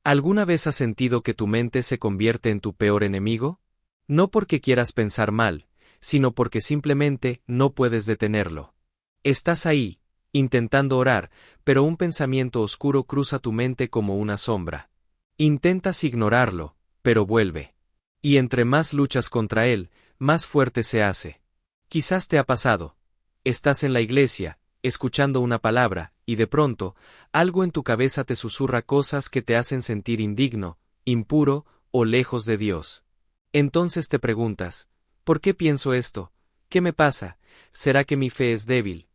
¿Alguna vez has sentido que tu mente se convierte en tu peor enemigo? No porque quieras pensar mal, sino porque simplemente no puedes detenerlo. Estás ahí, intentando orar, pero un pensamiento oscuro cruza tu mente como una sombra. Intentas ignorarlo, pero vuelve. Y entre más luchas contra él, más fuerte se hace. Quizás te ha pasado. Estás en la iglesia, escuchando una palabra, y de pronto, algo en tu cabeza te susurra cosas que te hacen sentir indigno, impuro o lejos de Dios. Entonces te preguntas, ¿por qué pienso esto? ¿Qué me pasa? ¿Será que mi fe es débil?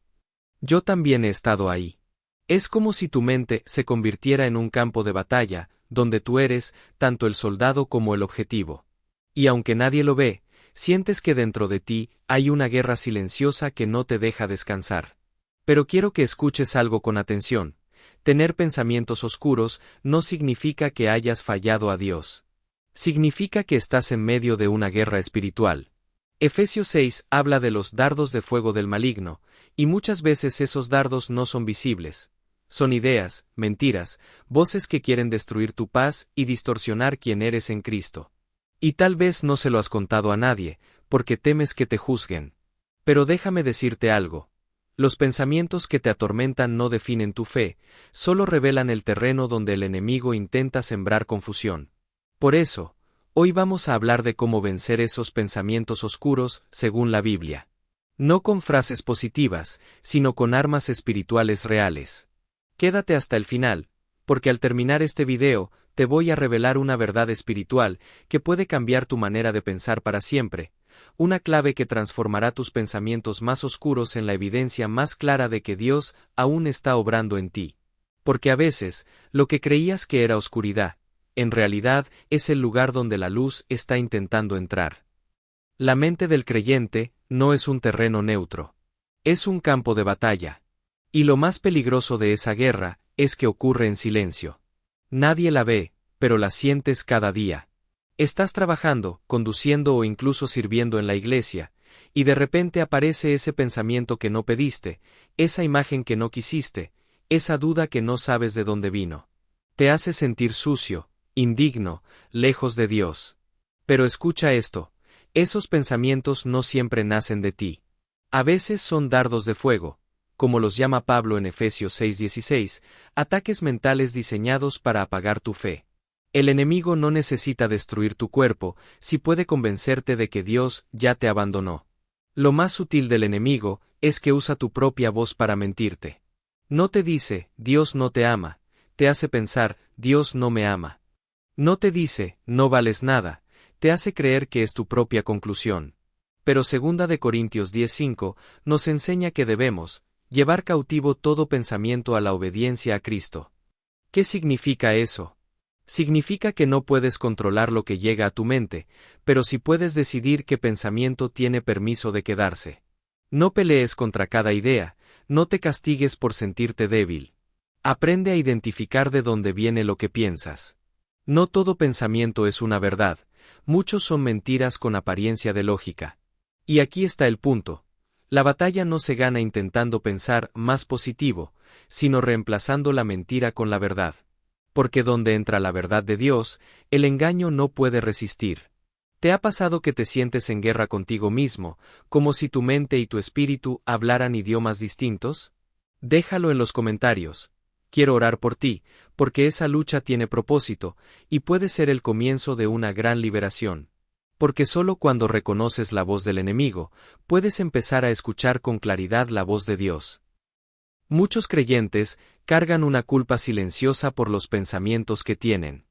Yo también he estado ahí. Es como si tu mente se convirtiera en un campo de batalla, donde tú eres tanto el soldado como el objetivo. Y aunque nadie lo ve, sientes que dentro de ti hay una guerra silenciosa que no te deja descansar. Pero quiero que escuches algo con atención. Tener pensamientos oscuros no significa que hayas fallado a Dios. Significa que estás en medio de una guerra espiritual. Efesios 6 habla de los dardos de fuego del maligno, y muchas veces esos dardos no son visibles. Son ideas, mentiras, voces que quieren destruir tu paz y distorsionar quién eres en Cristo. Y tal vez no se lo has contado a nadie, porque temes que te juzguen. Pero déjame decirte algo. Los pensamientos que te atormentan no definen tu fe, solo revelan el terreno donde el enemigo intenta sembrar confusión. Por eso, hoy vamos a hablar de cómo vencer esos pensamientos oscuros, según la Biblia. No con frases positivas, sino con armas espirituales reales. Quédate hasta el final, porque al terminar este video, te voy a revelar una verdad espiritual que puede cambiar tu manera de pensar para siempre, una clave que transformará tus pensamientos más oscuros en la evidencia más clara de que Dios aún está obrando en ti. Porque a veces, lo que creías que era oscuridad, en realidad es el lugar donde la luz está intentando entrar. La mente del creyente no es un terreno neutro. Es un campo de batalla. Y lo más peligroso de esa guerra es que ocurre en silencio. Nadie la ve, pero la sientes cada día. Estás trabajando, conduciendo o incluso sirviendo en la iglesia, y de repente aparece ese pensamiento que no pediste, esa imagen que no quisiste, esa duda que no sabes de dónde vino. Te hace sentir sucio, indigno, lejos de Dios. Pero escucha esto, esos pensamientos no siempre nacen de ti. A veces son dardos de fuego, como los llama Pablo en Efesios 6:16, ataques mentales diseñados para apagar tu fe. El enemigo no necesita destruir tu cuerpo si puede convencerte de que Dios ya te abandonó. Lo más sutil del enemigo es que usa tu propia voz para mentirte. No te dice, Dios no te ama, te hace pensar, Dios no me ama. No te dice, no vales nada, te hace creer que es tu propia conclusión. Pero 2 Corintios 10:5 nos enseña que debemos llevar cautivo todo pensamiento a la obediencia a Cristo. ¿Qué significa eso? Significa que no puedes controlar lo que llega a tu mente, pero sí puedes decidir qué pensamiento tiene permiso de quedarse. No pelees contra cada idea, no te castigues por sentirte débil. Aprende a identificar de dónde viene lo que piensas. No todo pensamiento es una verdad, muchos son mentiras con apariencia de lógica. Y aquí está el punto. La batalla no se gana intentando pensar más positivo, sino reemplazando la mentira con la verdad. Porque donde entra la verdad de Dios, el engaño no puede resistir. ¿Te ha pasado que te sientes en guerra contigo mismo, como si tu mente y tu espíritu hablaran idiomas distintos? Déjalo en los comentarios. Quiero orar por ti, porque esa lucha tiene propósito, y puede ser el comienzo de una gran liberación. Porque solo cuando reconoces la voz del enemigo, puedes empezar a escuchar con claridad la voz de Dios. Muchos creyentes cargan una culpa silenciosa por los pensamientos que tienen.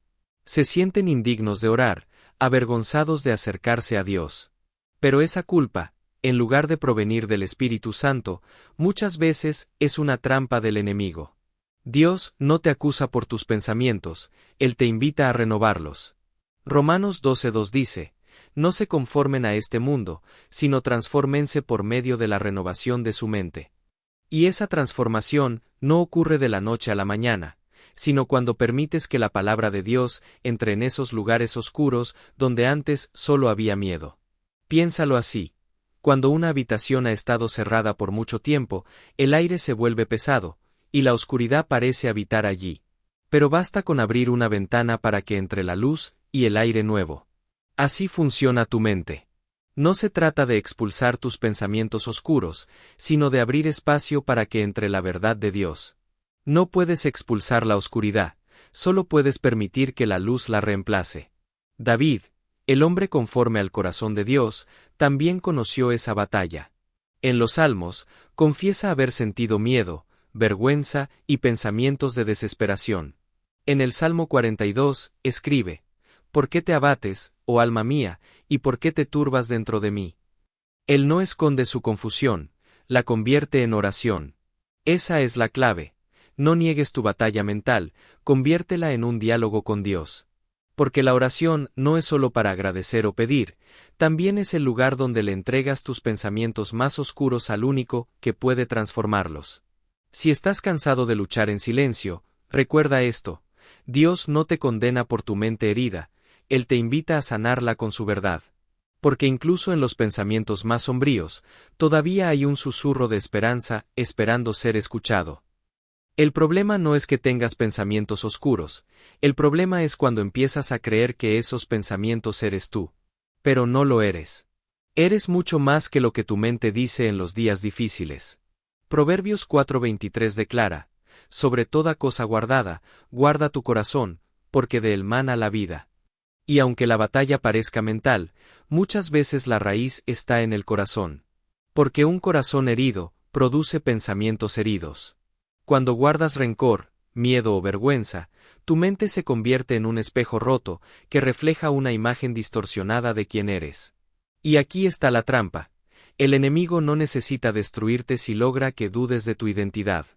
Se sienten indignos de orar, avergonzados de acercarse a Dios. Pero esa culpa, en lugar de provenir del Espíritu Santo, muchas veces es una trampa del enemigo. Dios no te acusa por tus pensamientos, Él te invita a renovarlos. Romanos 12:2 dice, no se conformen a este mundo, sino transfórmense por medio de la renovación de su mente. Y esa transformación no ocurre de la noche a la mañana, sino cuando permites que la palabra de Dios entre en esos lugares oscuros donde antes solo había miedo. Piénsalo así. Cuando una habitación ha estado cerrada por mucho tiempo, el aire se vuelve pesado, y la oscuridad parece habitar allí. Pero basta con abrir una ventana para que entre la luz y el aire nuevo. Así funciona tu mente. No se trata de expulsar tus pensamientos oscuros, sino de abrir espacio para que entre la verdad de Dios. No puedes expulsar la oscuridad, solo puedes permitir que la luz la reemplace. David, el hombre conforme al corazón de Dios, también conoció esa batalla. En los Salmos, confiesa haber sentido miedo, vergüenza y pensamientos de desesperación. En el Salmo 42, escribe: ¿Por qué te abates, oh alma mía, y por qué te turbas dentro de mí? Él no esconde su confusión, la convierte en oración. Esa es la clave. No niegues tu batalla mental, conviértela en un diálogo con Dios. Porque la oración no es solo para agradecer o pedir, también es el lugar donde le entregas tus pensamientos más oscuros al único que puede transformarlos. Si estás cansado de luchar en silencio, recuerda esto: Dios no te condena por tu mente herida, Él te invita a sanarla con su verdad. Porque incluso en los pensamientos más sombríos, todavía hay un susurro de esperanza esperando ser escuchado. El problema no es que tengas pensamientos oscuros, el problema es cuando empiezas a creer que esos pensamientos eres tú. Pero no lo eres. Eres mucho más que lo que tu mente dice en los días difíciles. Proverbios 4:23 declara: sobre toda cosa guardada, guarda tu corazón, porque de él mana la vida. Y aunque la batalla parezca mental, muchas veces la raíz está en el corazón. Porque un corazón herido produce pensamientos heridos. Cuando guardas rencor, miedo o vergüenza, tu mente se convierte en un espejo roto que refleja una imagen distorsionada de quién eres. Y aquí está la trampa. El enemigo no necesita destruirte si logra que dudes de tu identidad.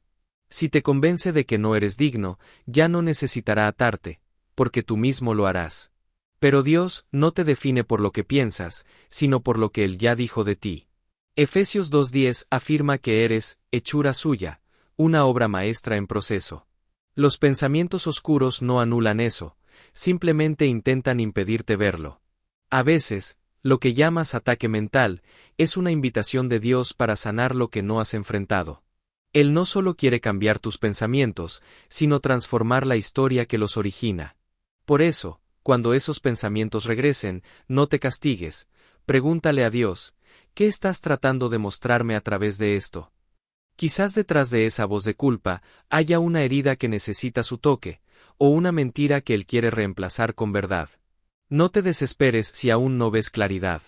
Si te convence de que no eres digno, ya no necesitará atarte, porque tú mismo lo harás. Pero Dios no te define por lo que piensas, sino por lo que Él ya dijo de ti. Efesios 2:10 afirma que eres hechura suya, una obra maestra en proceso. Los pensamientos oscuros no anulan eso, simplemente intentan impedirte verlo. A veces, lo que llamas ataque mental, es una invitación de Dios para sanar lo que no has enfrentado. Él no solo quiere cambiar tus pensamientos, sino transformar la historia que los origina. Por eso, cuando esos pensamientos regresen, no te castigues, pregúntale a Dios: ¿qué estás tratando de mostrarme a través de esto? Quizás detrás de esa voz de culpa haya una herida que necesita su toque, o una mentira que Él quiere reemplazar con verdad. No te desesperes si aún no ves claridad.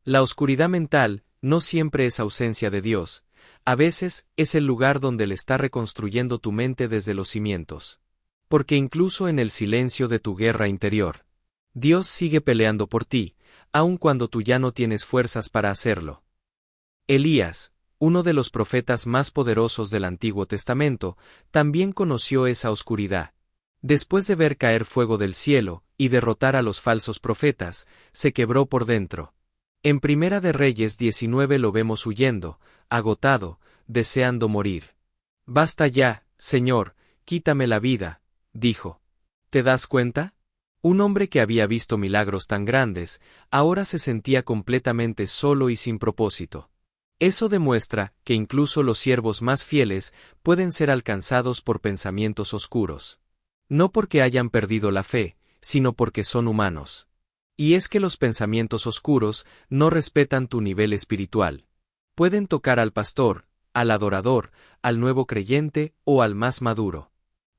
La oscuridad mental no siempre es ausencia de Dios, a veces es el lugar donde Él está reconstruyendo tu mente desde los cimientos. Porque incluso en el silencio de tu guerra interior, Dios sigue peleando por ti, aun cuando tú ya no tienes fuerzas para hacerlo. Elías, uno de los profetas más poderosos del Antiguo Testamento, también conoció esa oscuridad. Después de ver caer fuego del cielo y derrotar a los falsos profetas, se quebró por dentro. En Primera de Reyes 19 lo vemos huyendo, agotado, deseando morir. Basta ya, Señor, quítame la vida, dijo. ¿Te das cuenta? Un hombre que había visto milagros tan grandes, ahora se sentía completamente solo y sin propósito. Eso demuestra que incluso los siervos más fieles pueden ser alcanzados por pensamientos oscuros. No porque hayan perdido la fe, sino porque son humanos. Y es que los pensamientos oscuros no respetan tu nivel espiritual. Pueden tocar al pastor, al adorador, al nuevo creyente o al más maduro.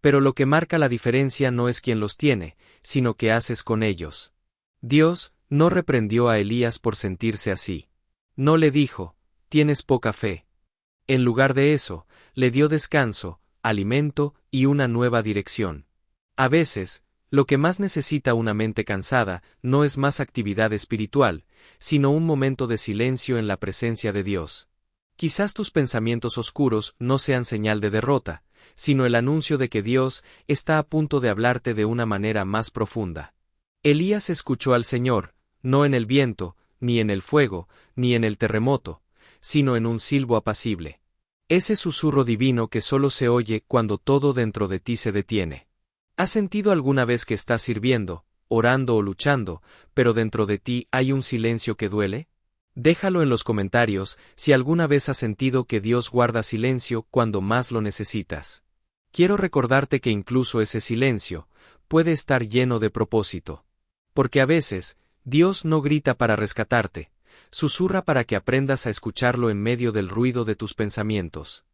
Pero lo que marca la diferencia no es quién los tiene, sino qué haces con ellos. Dios no reprendió a Elías por sentirse así. No le dijo: tienes poca fe. En lugar de eso, le dio descanso, alimento y una nueva dirección. A veces, lo que más necesita una mente cansada no es más actividad espiritual, sino un momento de silencio en la presencia de Dios. Quizás tus pensamientos oscuros no sean señal de derrota, sino el anuncio de que Dios está a punto de hablarte de una manera más profunda. Elías escuchó al Señor, no en el viento, ni en el fuego, ni en el terremoto, sino en un silbo apacible. Ese susurro divino que solo se oye cuando todo dentro de ti se detiene. ¿Has sentido alguna vez que estás sirviendo, orando o luchando, pero dentro de ti hay un silencio que duele? Déjalo en los comentarios si alguna vez has sentido que Dios guarda silencio cuando más lo necesitas. Quiero recordarte que incluso ese silencio puede estar lleno de propósito. Porque a veces, Dios no grita para rescatarte, susurra para que aprendas a escucharlo en medio del ruido de tus pensamientos.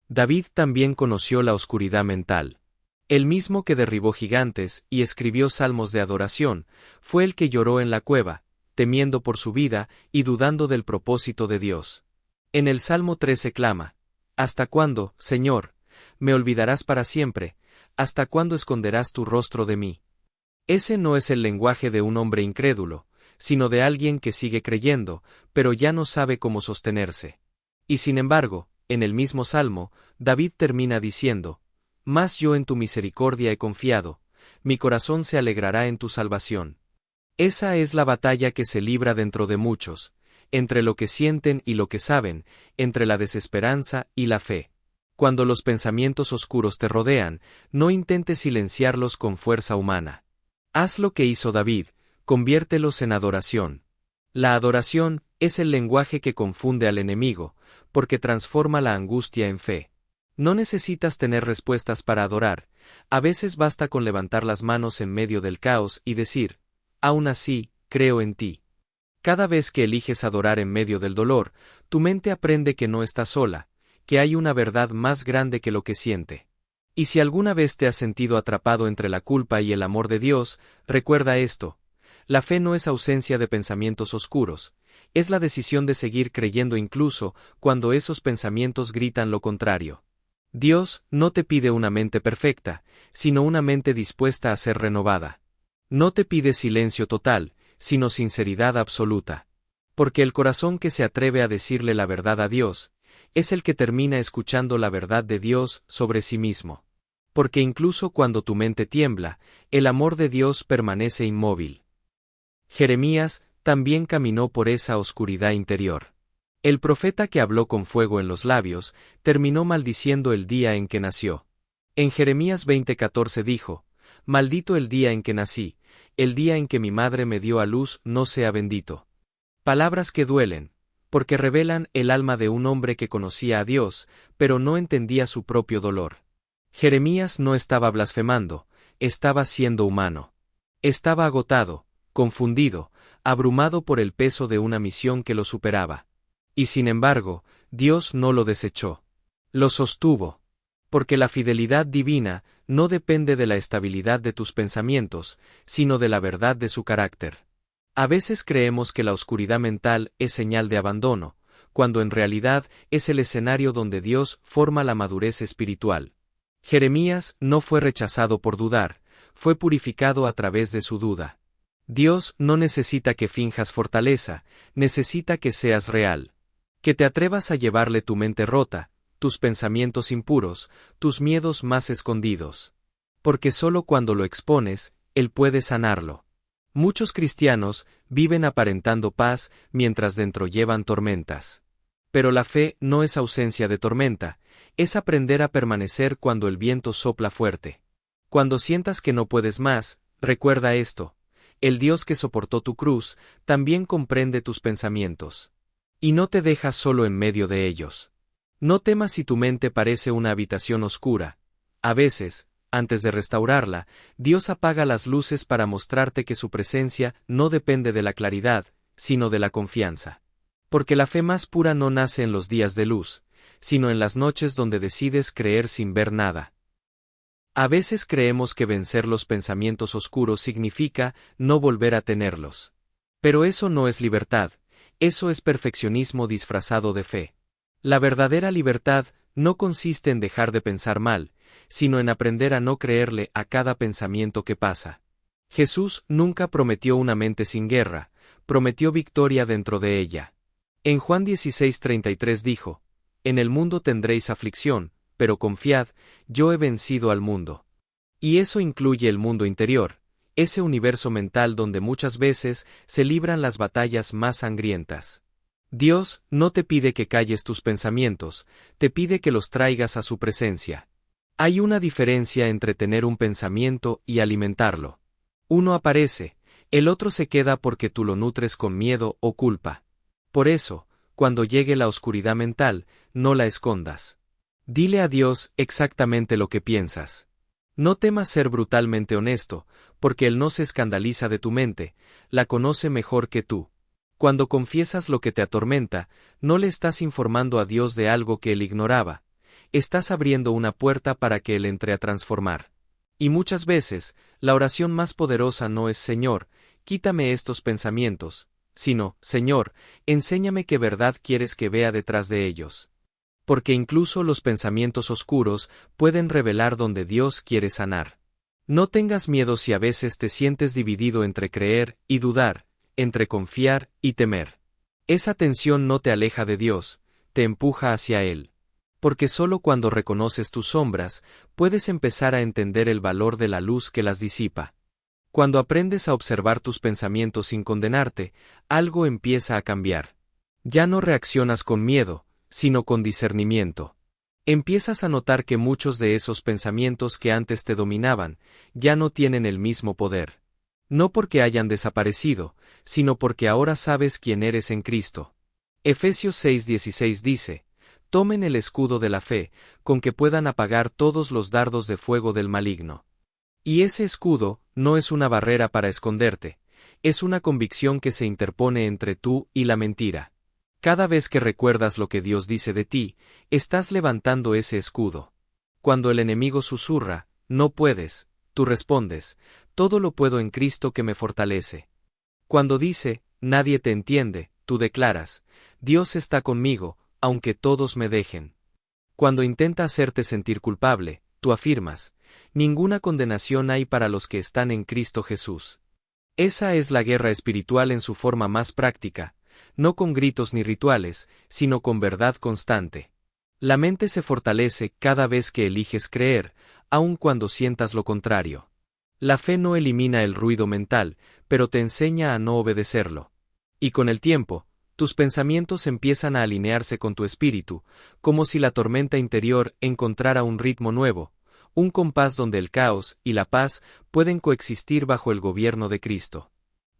David también conoció la oscuridad mental. El mismo que derribó gigantes y escribió salmos de adoración, fue el que lloró en la cueva, temiendo por su vida y dudando del propósito de Dios. En el Salmo 13 clama: ¿Hasta cuándo, Señor, me olvidarás para siempre? ¿Hasta cuándo esconderás tu rostro de mí? Ese no es el lenguaje de un hombre incrédulo, sino de alguien que sigue creyendo, pero ya no sabe cómo sostenerse. Y sin embargo, en el mismo Salmo, David termina diciendo: Mas yo en tu misericordia he confiado, mi corazón se alegrará en tu salvación. Esa es la batalla que se libra dentro de muchos, entre lo que sienten y lo que saben, entre la desesperanza y la fe. Cuando los pensamientos oscuros te rodean, no intentes silenciarlos con fuerza humana. Haz lo que hizo David, conviértelos en adoración. La adoración es el lenguaje que confunde al enemigo, porque transforma la angustia en fe. No necesitas tener respuestas para adorar, a veces basta con levantar las manos en medio del caos y decir: aún así, creo en ti. Cada vez que eliges adorar en medio del dolor, tu mente aprende que no está sola, que hay una verdad más grande que lo que siente. Y si alguna vez te has sentido atrapado entre la culpa y el amor de Dios, recuerda esto: la fe no es ausencia de pensamientos oscuros, es la decisión de seguir creyendo incluso cuando esos pensamientos gritan lo contrario. Dios no te pide una mente perfecta, sino una mente dispuesta a ser renovada. No te pide silencio total, sino sinceridad absoluta. Porque el corazón que se atreve a decirle la verdad a Dios, es el que termina escuchando la verdad de Dios sobre sí mismo. Porque incluso cuando tu mente tiembla, el amor de Dios permanece inmóvil. Jeremías también caminó por esa oscuridad interior. El profeta que habló con fuego en los labios, terminó maldiciendo el día en que nació. En Jeremías 20:14 dijo: Maldito el día en que nací, el día en que mi madre me dio a luz no sea bendito. Palabras que duelen, porque revelan el alma de un hombre que conocía a Dios, pero no entendía su propio dolor. Jeremías no estaba blasfemando, estaba siendo humano. Estaba agotado, confundido, abrumado por el peso de una misión que lo superaba. Y sin embargo, Dios no lo desechó. Lo sostuvo. Porque la fidelidad divina no depende de la estabilidad de tus pensamientos, sino de la verdad de su carácter. A veces creemos que la oscuridad mental es señal de abandono, cuando en realidad es el escenario donde Dios forma la madurez espiritual. Jeremías no fue rechazado por dudar, fue purificado a través de su duda. Dios no necesita que finjas fortaleza, necesita que seas real. Que te atrevas a llevarle tu mente rota, tus pensamientos impuros, tus miedos más escondidos. Porque solo cuando lo expones, Él puede sanarlo. Muchos cristianos viven aparentando paz mientras dentro llevan tormentas. Pero la fe no es ausencia de tormenta, es aprender a permanecer cuando el viento sopla fuerte. Cuando sientas que no puedes más, recuerda esto: el Dios que soportó tu cruz, también comprende tus pensamientos. Y no te deja solo en medio de ellos. No temas si tu mente parece una habitación oscura. A veces, antes de restaurarla, Dios apaga las luces para mostrarte que su presencia no depende de la claridad, sino de la confianza. Porque la fe más pura no nace en los días de luz, sino en las noches donde decides creer sin ver nada. A veces creemos que vencer los pensamientos oscuros significa no volver a tenerlos. Pero eso no es libertad, eso es perfeccionismo disfrazado de fe. La verdadera libertad no consiste en dejar de pensar mal, sino en aprender a no creerle a cada pensamiento que pasa. Jesús nunca prometió una mente sin guerra, prometió victoria dentro de ella. En Juan 16:33 dijo: En el mundo tendréis aflicción, pero confiad, yo he vencido al mundo. Y eso incluye el mundo interior, ese universo mental donde muchas veces se libran las batallas más sangrientas. Dios no te pide que calles tus pensamientos, te pide que los traigas a su presencia. Hay una diferencia entre tener un pensamiento y alimentarlo. Uno aparece, el otro se queda porque tú lo nutres con miedo o culpa. Por eso, cuando llegue la oscuridad mental, no la escondas. Dile a Dios exactamente lo que piensas. No temas ser brutalmente honesto, porque Él no se escandaliza de tu mente, la conoce mejor que tú. Cuando confiesas lo que te atormenta, no le estás informando a Dios de algo que Él ignoraba, estás abriendo una puerta para que Él entre a transformar. Y muchas veces, la oración más poderosa no es Señor, quítame estos pensamientos, sino, Señor, enséñame qué verdad quieres que vea detrás de ellos. Porque incluso los pensamientos oscuros pueden revelar donde Dios quiere sanar. No tengas miedo si a veces te sientes dividido entre creer y dudar, entre confiar y temer. Esa tensión no te aleja de Dios, te empuja hacia Él. Porque solo cuando reconoces tus sombras, puedes empezar a entender el valor de la luz que las disipa. Cuando aprendes a observar tus pensamientos sin condenarte, algo empieza a cambiar. Ya no reaccionas con miedo, sino con discernimiento. Empiezas a notar que muchos de esos pensamientos que antes te dominaban, ya no tienen el mismo poder. No porque hayan desaparecido, sino porque ahora sabes quién eres en Cristo. Efesios 6:16 dice, tomen el escudo de la fe, con que puedan apagar todos los dardos de fuego del maligno. Y ese escudo no es una barrera para esconderte, es una convicción que se interpone entre tú y la mentira. Cada vez que recuerdas lo que Dios dice de ti, estás levantando ese escudo. Cuando el enemigo susurra, no puedes, tú respondes, todo lo puedo en Cristo que me fortalece. Cuando dice, nadie te entiende, tú declaras, Dios está conmigo, aunque todos me dejen. Cuando intenta hacerte sentir culpable, tú afirmas, ninguna condenación hay para los que están en Cristo Jesús. Esa es la guerra espiritual en su forma más práctica, no con gritos ni rituales, sino con verdad constante. La mente se fortalece cada vez que eliges creer, aun cuando sientas lo contrario. La fe no elimina el ruido mental, pero te enseña a no obedecerlo. Y con el tiempo, tus pensamientos empiezan a alinearse con tu espíritu, como si la tormenta interior encontrara un ritmo nuevo, un compás donde el caos y la paz pueden coexistir bajo el gobierno de Cristo.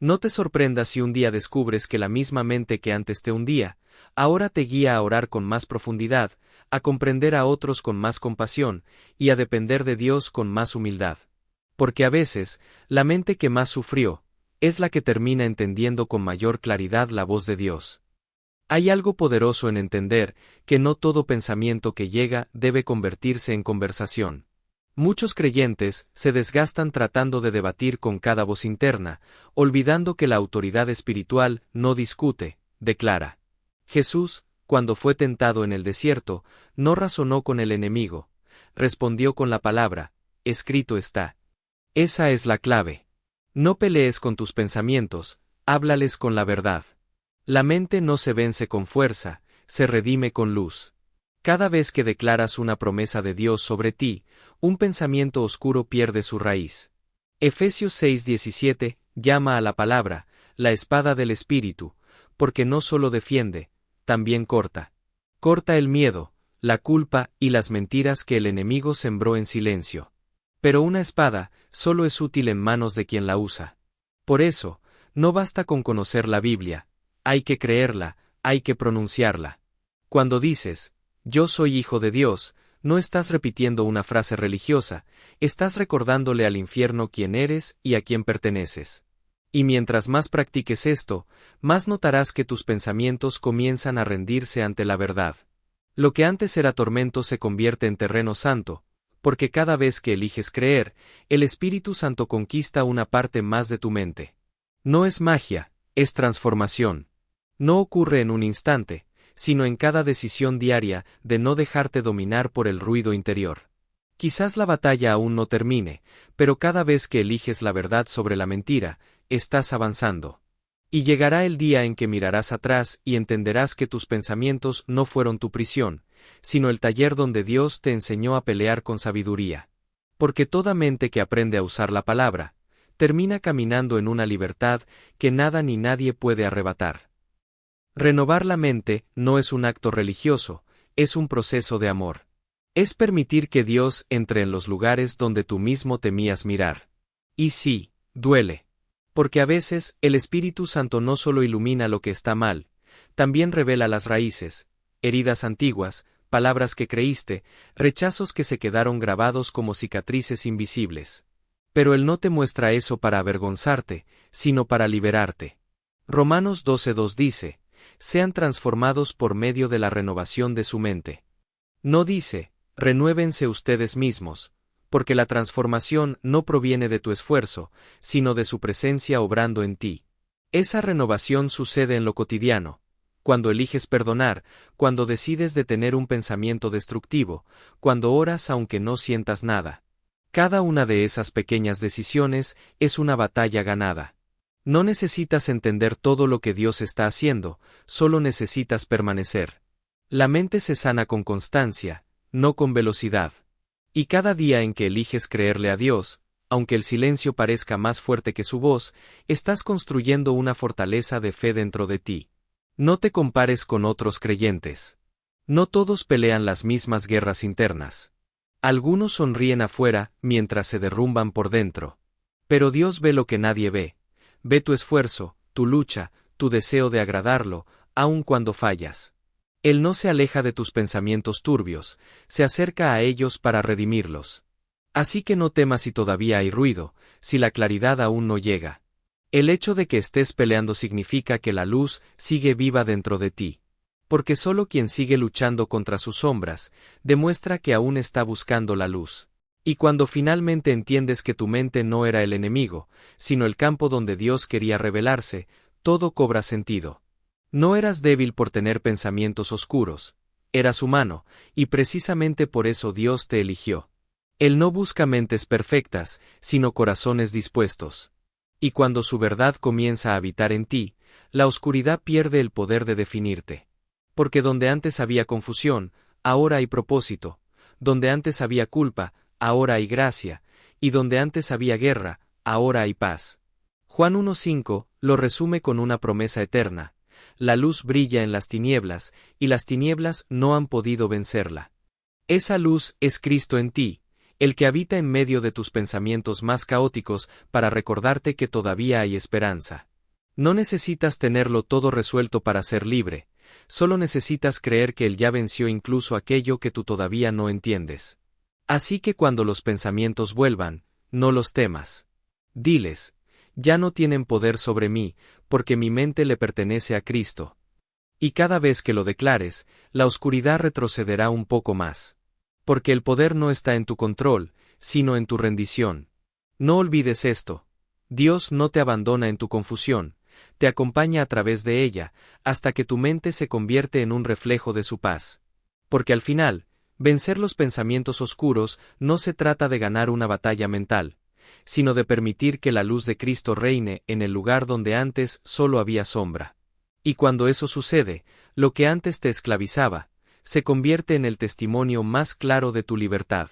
No te sorprendas si un día descubres que la misma mente que antes te hundía, ahora te guía a orar con más profundidad, a comprender a otros con más compasión, y a depender de Dios con más humildad. Porque a veces, la mente que más sufrió, es la que termina entendiendo con mayor claridad la voz de Dios. Hay algo poderoso en entender que no todo pensamiento que llega debe convertirse en conversación. Muchos creyentes se desgastan tratando de debatir con cada voz interna, olvidando que la autoridad espiritual no discute, declara. Jesús, cuando fue tentado en el desierto, no razonó con el enemigo, respondió con la palabra, escrito está. Esa es la clave. No pelees con tus pensamientos, háblales con la verdad. La mente no se vence con fuerza, se redime con luz. Cada vez que declaras una promesa de Dios sobre ti, un pensamiento oscuro pierde su raíz. Efesios 6:17 llama a la palabra, la espada del Espíritu, porque no solo defiende, también corta. Corta el miedo, la culpa y las mentiras que el enemigo sembró en silencio. Pero una espada solo es útil en manos de quien la usa. Por eso, no basta con conocer la Biblia, hay que creerla, hay que pronunciarla. Cuando dices, yo soy hijo de Dios, no estás repitiendo una frase religiosa, estás recordándole al infierno quién eres y a quién perteneces. Y mientras más practiques esto, más notarás que tus pensamientos comienzan a rendirse ante la verdad. Lo que antes era tormento se convierte en terreno santo, porque cada vez que eliges creer, el Espíritu Santo conquista una parte más de tu mente. No es magia, es transformación. No ocurre en un instante, sino en cada decisión diaria de no dejarte dominar por el ruido interior. Quizás la batalla aún no termine, pero cada vez que eliges la verdad sobre la mentira, estás avanzando. Y llegará el día en que mirarás atrás y entenderás que tus pensamientos no fueron tu prisión, sino el taller donde Dios te enseñó a pelear con sabiduría. Porque toda mente que aprende a usar la palabra, termina caminando en una libertad que nada ni nadie puede arrebatar. Renovar la mente no es un acto religioso, es un proceso de amor. Es permitir que Dios entre en los lugares donde tú mismo temías mirar. Y sí, duele. Porque a veces, el Espíritu Santo no solo ilumina lo que está mal, también revela las raíces, heridas antiguas, palabras que creíste, rechazos que se quedaron grabados como cicatrices invisibles. Pero Él no te muestra eso para avergonzarte, sino para liberarte. Romanos 12:2 dice, sean transformados por medio de la renovación de su mente. No dice, renuévense ustedes mismos, porque la transformación no proviene de tu esfuerzo, sino de su presencia obrando en ti. Esa renovación sucede en lo cotidiano, cuando eliges perdonar, cuando decides detener un pensamiento destructivo, cuando oras aunque no sientas nada. Cada una de esas pequeñas decisiones es una batalla ganada. No necesitas entender todo lo que Dios está haciendo, solo necesitas permanecer. La mente se sana con constancia, no con velocidad. Y cada día en que eliges creerle a Dios, aunque el silencio parezca más fuerte que su voz, estás construyendo una fortaleza de fe dentro de ti. No te compares con otros creyentes. No todos pelean las mismas guerras internas. Algunos sonríen afuera mientras se derrumban por dentro. Pero Dios ve lo que nadie ve. Ve tu esfuerzo, tu lucha, tu deseo de agradarlo, aun cuando fallas. Él no se aleja de tus pensamientos turbios, se acerca a ellos para redimirlos. Así que no temas si todavía hay ruido, si la claridad aún no llega. El hecho de que estés peleando significa que la luz sigue viva dentro de ti. Porque solo quien sigue luchando contra sus sombras, demuestra que aún está buscando la luz. Y cuando finalmente entiendes que tu mente no era el enemigo, sino el campo donde Dios quería revelarse, todo cobra sentido. No eras débil por tener pensamientos oscuros, eras humano, y precisamente por eso Dios te eligió. Él no busca mentes perfectas, sino corazones dispuestos. Y cuando su verdad comienza a habitar en ti, la oscuridad pierde el poder de definirte. Porque donde antes había confusión, ahora hay propósito, donde antes había culpa, ahora hay gracia, y donde antes había guerra, ahora hay paz. Juan 1:5 lo resume con una promesa eterna. La luz brilla en las tinieblas, y las tinieblas no han podido vencerla. Esa luz es Cristo en ti, el que habita en medio de tus pensamientos más caóticos para recordarte que todavía hay esperanza. No necesitas tenerlo todo resuelto para ser libre, solo necesitas creer que Él ya venció incluso aquello que tú todavía no entiendes. Así que cuando los pensamientos vuelvan, no los temas. Diles, ya no tienen poder sobre mí, porque mi mente le pertenece a Cristo. Y cada vez que lo declares, la oscuridad retrocederá un poco más. Porque el poder no está en tu control, sino en tu rendición. No olvides esto. Dios no te abandona en tu confusión, te acompaña a través de ella, hasta que tu mente se convierte en un reflejo de su paz. Porque al final, vencer los pensamientos oscuros no se trata de ganar una batalla mental, sino de permitir que la luz de Cristo reine en el lugar donde antes solo había sombra. Y cuando eso sucede, lo que antes te esclavizaba, se convierte en el testimonio más claro de tu libertad.